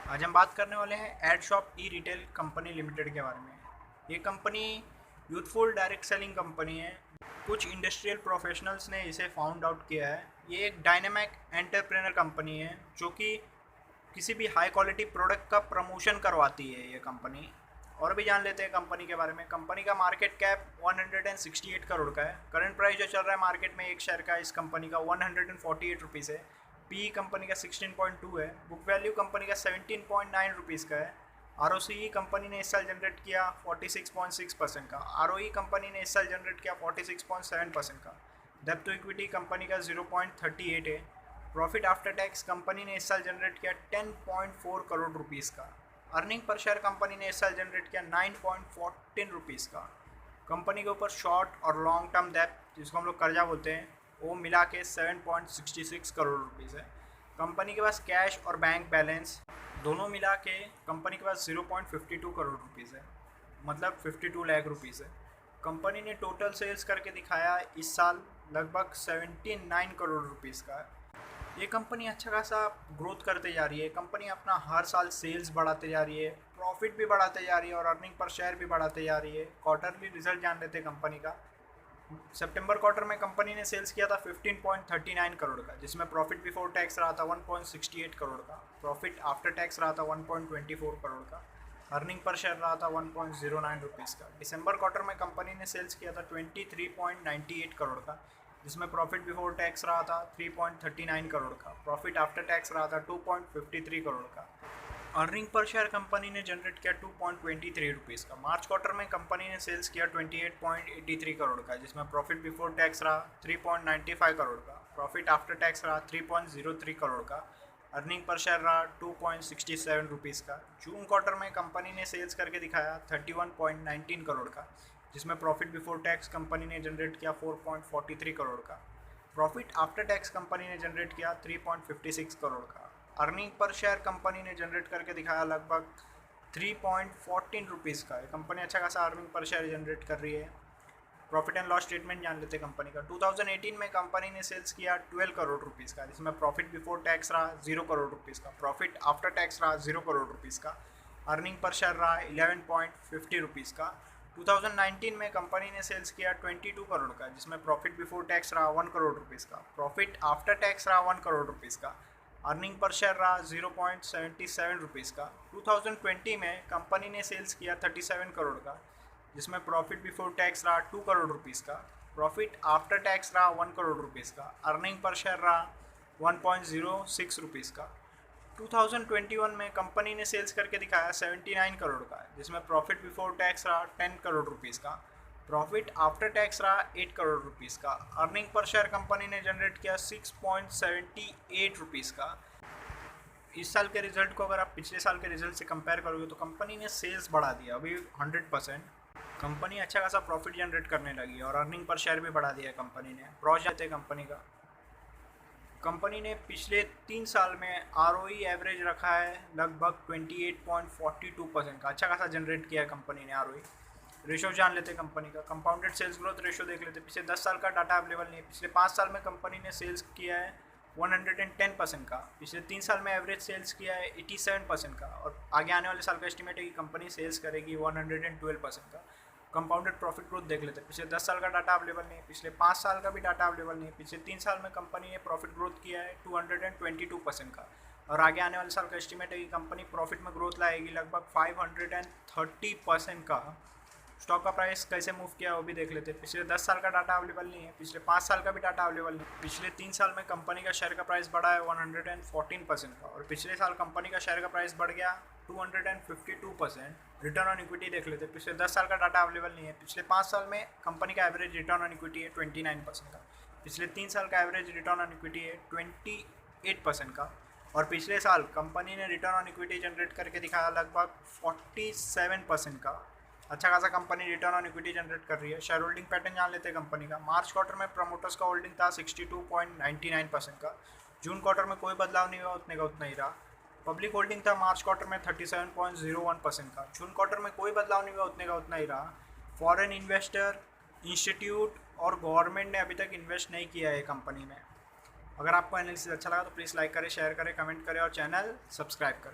आज हम बात करने वाले हैं एडशॉप ई रिटेल कंपनी लिमिटेड के बारे में। ये company youthful direct selling company है। कुछ इंडस्ट्रियल प्रोफेशनल्स ने इसे फाउंड आउट किया है। ये एक डायनेमिक एंटरप्रेनर कंपनी है जो कि किसी भी हाई क्वालिटी प्रोडक्ट का प्रमोशन करवाती है ये कंपनी। और भी जान लेते हैं कंपनी के बारे में। कंपनी का मार्केट कैप 168 करोड़ का है। करंट प्राइस जो चल रहा है मार्केट में एक शेयर का इस कंपनी का 148 रुपीज़ है। पी कंपनी का 16.2 है। बुक वैल्यू कंपनी का 17.9 रुपीज़ का है। आर कंपनी ने इस साल जनरेट किया 46.6% का। आर कंपनी ने इस साल जनरेट किया 46.7% का। डेब्ट टू इक्विटी कंपनी का 0.38 है। प्रॉफिट आफ्टर टैक्स कंपनी ने इस साल जनरेट किया 10.4 करोड़ रुपीज़ का। अर्निंग पर शेयर कंपनी ने इस साल जनरेट किया 9.14 रुपीज़ का। कंपनी के ऊपर शॉर्ट और लॉन्ग टर्म डेब्ट जिसको हम लोग कर्जा बोलते हैं वो मिला के 7.66 करोड़ रुपीज़ है। कंपनी के पास कैश और बैंक बैलेंस दोनों मिला के कंपनी के पास 0.52 करोड़ रुपीज़ है, मतलब 52 लाख रुपीज़ है। कंपनी ने टोटल सेल्स करके दिखाया इस साल लगभग 79 करोड़ रुपीज़ का है। ये कंपनी अच्छा खासा ग्रोथ करते जा रही है। कंपनी अपना हर साल सेल्स बढ़ाते जा रही है, प्रॉफिट भी बढ़ाते जा रही है और अर्निंग पर शेयर भी बढ़ाते जा रही है। क्वार्टरली रिजल्ट जान लेते हैं कंपनी का। सितंबर क्वार्टर में कंपनी ने सेल्स किया था 15.39 करोड़ का, जिसमें प्रॉफिट बिफोर टैक्स रहा था 1.68 करोड़ का। प्रॉफिट आफ्टर टैक्स रहा था 1.24 करोड़ का। अर्निंग पर शेयर रहा था 1.09 रुपीज़ का। दिसंबर क्वार्टर में कंपनी ने सेल्स किया था 23.98 करोड़ का, जिसमें प्रॉफिट बिफोर टैक्स रहा था 3.39 करोड़ का। प्रॉफिट आफ्टर टैक्स रहा था 2.53 करोड़ का। अर्निंग पर शेयर कंपनी ने जनरेट किया 2.23 रुपीज़ का। मार्च क्वार्टर में कंपनी ने सेल्स किया 28.83 करोड़ का, जिसमें प्रॉफिट बिफोर टैक्स रहा 3.95 करोड़ का। प्रॉफिट आफ्टर टैक्स रहा 3.03 करोड़ का। अर्निंग पर शेयर रहा 2.67 रुपीज़ का। जून क्वार्टर में कंपनी ने सेल्स करके दिखाया 31.19 करोड़ का, जिसमें प्रॉफिट बिफोर टैक्स कंपनी ने जनरेट किया 4.43 करोड़ का। प्रॉफिट आफ्टर टैक्स कंपनी ने जनरेट किया 3.56 करोड़ का। अर्निंग पर शेयर कंपनी ने जनरेट करके दिखाया लगभग 3.14 रुपीज़ का है। कंपनी अच्छा खासा अर्निंग पर शेयर जनरेट कर रही है। प्रॉफिट एंड लॉस स्टेटमेंट जान लेते हैं कंपनी का। 2018 में कंपनी ने सेल्स किया 12 करोड़ रुपीज़ का, जिसमें प्रॉफिट बिफोर टैक्स रहा 0 करोड़ रुपीज़ का। प्रॉफिट आफ्टर टैक्स रहा 0 करोड़ रुपीज़ का। अर्निंग पर शेयर रहा 11.50 रुपीज़ का। 2019 में कंपनी ने सेल्स किया 22 करोड़ का, जिसमें प्रॉफिट बिफोर टैक्स रहा 1 करोड़ रुपीज़ का। प्रॉफिट आफ्टर टैक्स रहा 1 करोड़ रुपीज़ का। अर्निंग पर शेयर रहा 0.77 रुपीज़ का। 2020 में कंपनी ने सेल्स किया 37 करोड़ का, जिसमें प्रॉफिट बिफोर टैक्स रहा 2 करोड़ रुपीज़ का। प्रॉफिट आफ्टर टैक्स रहा 1 करोड़ रुपीज़ का। अर्निंग पर शेयर रहा 1.06 रुपीज़ का। 2021 में कंपनी ने सेल्स करके दिखाया 79 करोड़ का, जिसमें प्रॉफिट बिफोर टैक्स रहा 10 करोड़ रुपीज़ का। प्रॉफिट आफ्टर टैक्स रहा 8 करोड़ रुपीज़ का। अर्निंग पर शेयर कंपनी ने जनरेट किया 6.78 रुपीज़ का। इस साल के रिजल्ट को अगर आप पिछले साल के रिजल्ट से कंपेयर करोगे तो कंपनी ने सेल्स बढ़ा दिया अभी 100%। कंपनी अच्छा खासा प्रॉफिट जनरेट करने लगी है और अर्निंग पर शेयर भी बढ़ा दिया है कंपनी ने। प्रॉस जाते हैं कंपनी का। कंपनी ने पिछले 3 साल में ROE एवरेज रखा है लगभग 28.42% का। अच्छा खासा जनरेट किया है कंपनी ने ROE। रेशो जान लेते हैं कंपनी का। कंपाउंडेड सेल्स ग्रोथ रेशो देख लेते हैं। पिछले 10 साल का डाटा अवेलेबल नहीं है। पिछले 5 साल में कंपनी ने सेल्स किया है 110% का। पिछले 3 साल में एवरेज सेल्स किया है 87% का और आगे आने वाले साल का एस्टिमेट है कि कंपनी सेल्स करेगी 112% का। कंपाउंडेड प्रॉफिट ग्रोथ देख लेते हैं। पिछले 10 साल का डाटा अवेलेबल नहीं है। पिछले 5 साल का भी डाटा अवेलेबल नहीं है। पिछले 3 साल में कंपनी ने प्रॉफिट ग्रोथ किया है 222% का और आगे आने वाले साल का एस्टिमेट है कि कंपनी प्रॉफिट में ग्रोथ लाएगी लगभग 530% का। स्टॉक का प्राइस कैसे मूव किया वो भी देख लेते हैं। पिछले 10 साल का डाटा अवेलेबल नहीं है। पिछले 5 साल का भी डाटा अवेलेबल नहीं है। पिछले 3 साल में कंपनी का शेयर का प्राइस बढ़ा है 114% का और पिछले साल कंपनी का शेयर का प्राइस बढ़ गया 252%। रिटर्न ऑन इक्विटी देख लेते हैं। पिछले 10 साल का डाटा अवेलेबल नहीं है। पिछले 5 साल में कंपनी का एवरेज रिटर्न ऑन इक्विटी है 29% का। पिछले 3 साल का एवरेज रिटर्न ऑन इक्विटी है 28% का और पिछले साल कंपनी ने रिटर्न ऑन इक्विटी जनरेट करके दिखाया लगभग 47% का। अच्छा खासा company return on equity generate कर रही है। शेयर होल्डिंग पैटर्न जान लेते हैं कंपनी का। मार्च क्वार्टर में प्रमोटर्स का होल्डिंग था 62.99% का। जून क्वार्टर में कोई बदलाव नहीं हुआ, उतने का उतना ही रहा। पब्लिक होल्डिंग था मार्च क्वार्टर में 37.01% का। जून क्वार्टर में कोई बदलाव नहीं हुआ, उतने का उतना ही रहा। फॉरेन इन्वेस्टर, इंस्टीट्यूट और गवर्नमेंट ने अभी तक इन्वेस्ट नहीं किया है कंपनी में। अगर आपको एनालिसिस अच्छा लगा तो प्लीज़ लाइक करें, शेयर करें, कमेंट करें और चैनल सब्सक्राइब करें।